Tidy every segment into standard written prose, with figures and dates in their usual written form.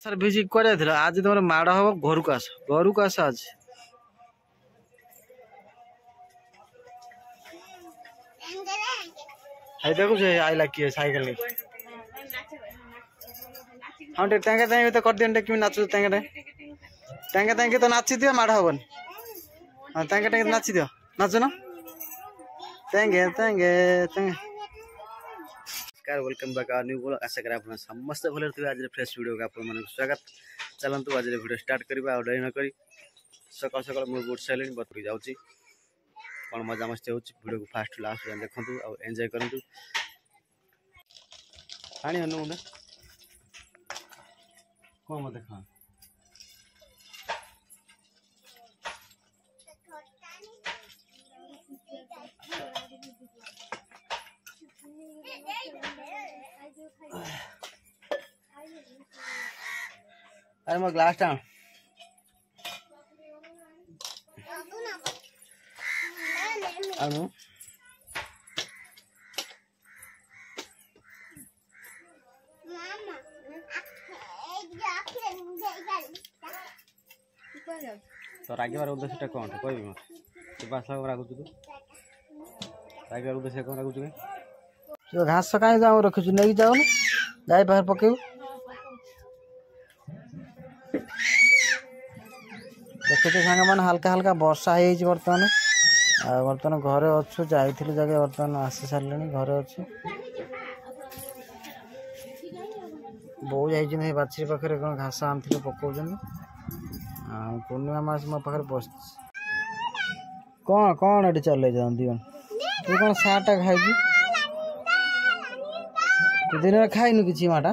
sir भिजी कर आज तुम माड़ हम घर को आस आज देखो आइला किए साइकिल नहीं हाँ टेंगे टेंगे तो कर दिया कि नाचु टेंगे टेंगे टेंगे तो नाची दियो माड़ हबन हाँ टेंगे टेंगे नाची दियो नाचु ना टेंगे टेंगे टेंगे welcome back our new blog आशा करा आपन समस्त भले थे आज फ्रेश वीडियो का आपन मन स्वागत चलंतु आज वीडियो स्टार्ट करबा और डरी न करी सकाल सकाल मु गुड साइलेंट बतरी जाउची कोन मजा मस्ती होची वीडियो को फास्ट लास्ट जान देखंतु और एंजॉय करंतु पानी अनु मुंडा को म देखा अरे मो ग्लास टाण अनु तो रागिबार उद्देश्य कौन कहबी मत तू बासा रागुच तू रागिबार उद्देश्य कौन रागुच के घास कहीं जाऊ रखी नहीं जाऊ गाय बाहर पकेबू देखते सांग मैंने हल्का हल्का वर्षा हो बर्तमान बर्तमान घरे अच्छु जाइलु जगह बर्तमान आसी सारे घरे अच्छे बो जाइए बाछी पाखे कौन घास आनी पकाउन पूर्णिमा मास मो पाखे बस कौन कौन ये चल दिवन तू कौन साटा खाई तू दिन में खाइन कि माटा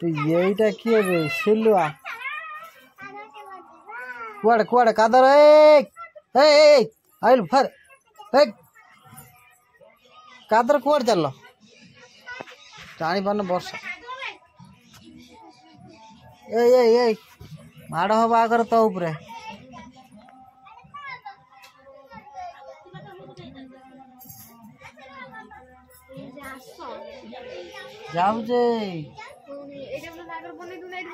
तू यहीटा किए बे सिलुआ कुआड़े कुआड़े कादर आइल फर कादर कुआड़े चल जानी पान वर्षा ए माड़ हम आगर तो उपरे जाऊ जे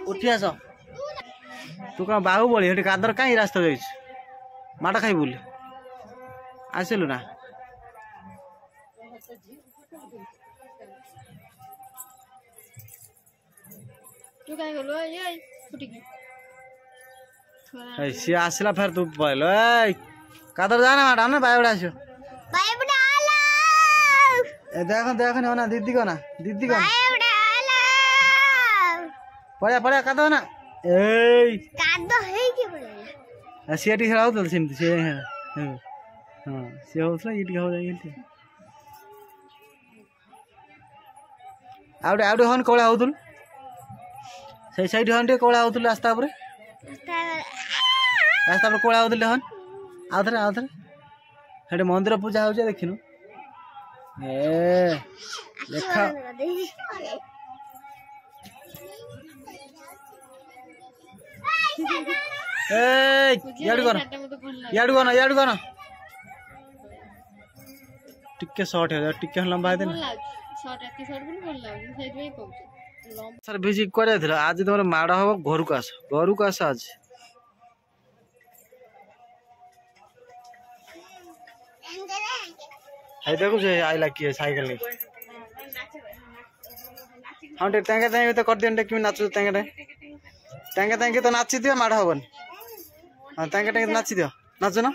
उठी आस तू कौन बाहुबली ये कादर कहीं रास्ता जाइए माटा खाई बोली आसलु ना सी आसला फिर तू पहल कादर जाना माटा ना बाय बड़ा आसो देख देख ना दीदी को पड़ा पड़ा कादो ना सीटी खेल सेमती से हाँ सी होता ये खेल आउटे हन कौड़ा होतुल से साइड हन टे कौड़ा होतुल रास्ता पर कौड़ा होतुल हन आउ थे हेटे मंदिर पूजा हो देखिनु ए देखा याडू कौन टिके शॉर्ट है टिके लंबा है सर भिजी कर आज तुम माड़ हम घर को आस आज देखो आइला किए साइकिल नहीं हाँ टेंगे टेंगे तो कर दिया कि नाचु टेंगे टेंगे टेंगे तो नाची दियो माड़ हबन हाँ टेंगे टेंगे नाची दियो नाचु ना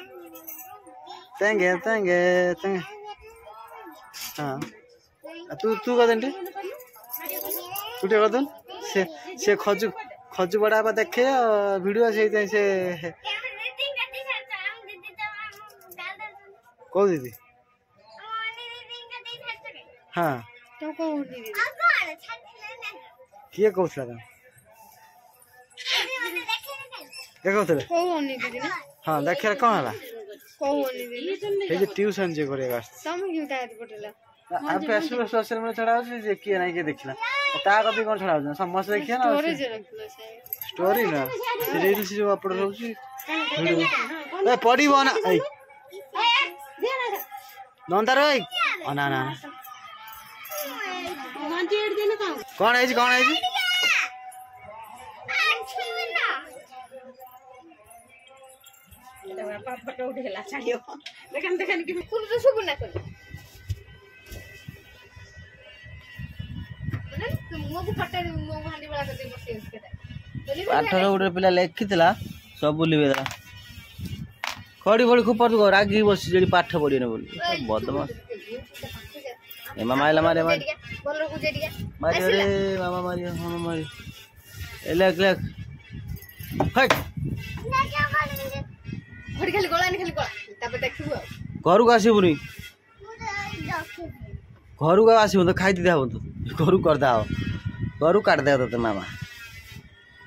टेंगे टेंगे टेंगे हाँ तू तू कदन तू टे कदन से खजु बड़ा देखे वीडियो से कौ दीदी हाँ किए कहला देखो हाँ देखे कौन है ट्यूशन जे करेगा फेसबुक सोशल मीडिया छड़ा किए ना किए देखला ता कभी कौन छड़ा समस्त देखिए ना स्टोरी ना रील्स जो अपलोड होची ए पड़ीबो ना ए नंतर ए ना ना कौन है जी कौन है जी फोटो उठेला छाड़ियो देखन देखन कि कुल तो सब ना कर मतलब मो को फटे मो हांडी वाला करते बसे उसके पाठर उडे पिला लेखितला सब भूली गेला खड़ी बड़ी खूब पड़ रागी बस जेडी पाठ पड़ी न बोल बदमाश ए मामा आइला मारे मारे बोल को जेडिया मारे रे मामा मारी ए लेख लेख हट खड़ी खाली गोला नहीं खाली गोला तब देखिबो घर को आसीबुनी घर को आसीबु तो खाई दिया तो घर कर दाओ घर काट दे तो मामा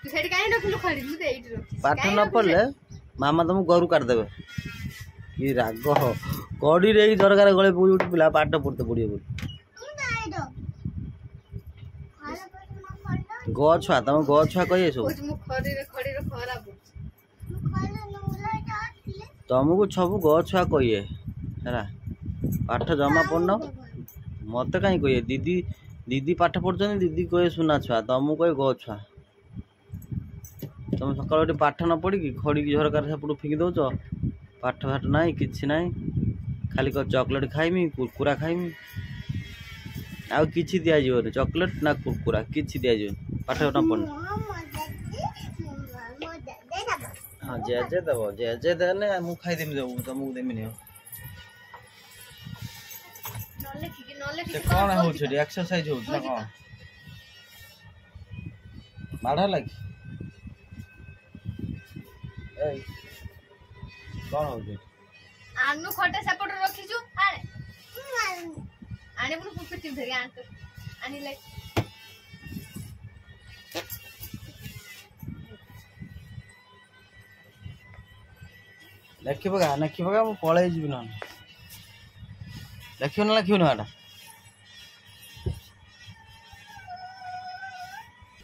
तू सेडी काहे रखलु खड़ी मु ते एठी रखी पाठ न पड़ले मामा तुम घर काट देबे कि राग कड़ी रे दरकार गले उठ पिला पाठ पड़ते पड़िए बोल गछुआ तुम गछुआ कहिए सब मु खड़ी रे खराब तुमको सब गछुआ कहिए है पाठ जमा पढ़न मत कहीं कहिए दीदी दीदी पाठ पढ़ुन दीदी कहे सुना छुआ तुमको कहे गछुआ तुम सकाल पाठ न पढ़ी खड़ी झरकार सेपटू फिंगी दौच पाठ फाठ ना कि खाली चॉकलेट खाइमी कुरकुरा खाइमी आउ किछि दिया जीवन चॉकलेट ना कुरकुरा किछि दिया जीवन पाठ न पढ़ हाँ जे दब जे देने मु खाई देमी देबू तुमको देमी नहीं से कौन हो एक्सरसाइज हो ना कौन माढ़ लगी कौन हो आनु खटे सेपट रखिछु आने पुन पुपटी धरि आंत आनी ले लेखिबा मु पळै जिबि न लेखियो ना आटा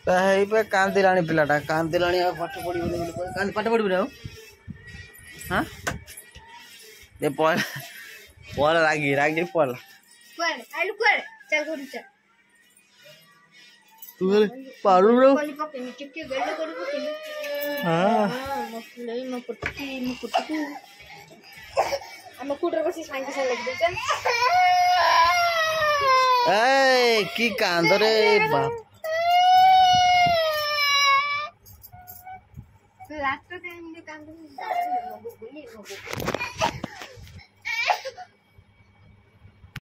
ताई पे कांदिलाणी पिलाटा कांदिलाणी पाठ पढ़ी बोले पाठ पढ़ी बोले हां ये पळ रागी पळ कोन आइलु कोन चल गोरी चल तू पारू रो कोली पके नि टिके गल्ले करू पके हां मफलई मकुटकी हम कुटर बसी सांगे से लग दे ए की कांद रे बाप रात को टाइम दे कांद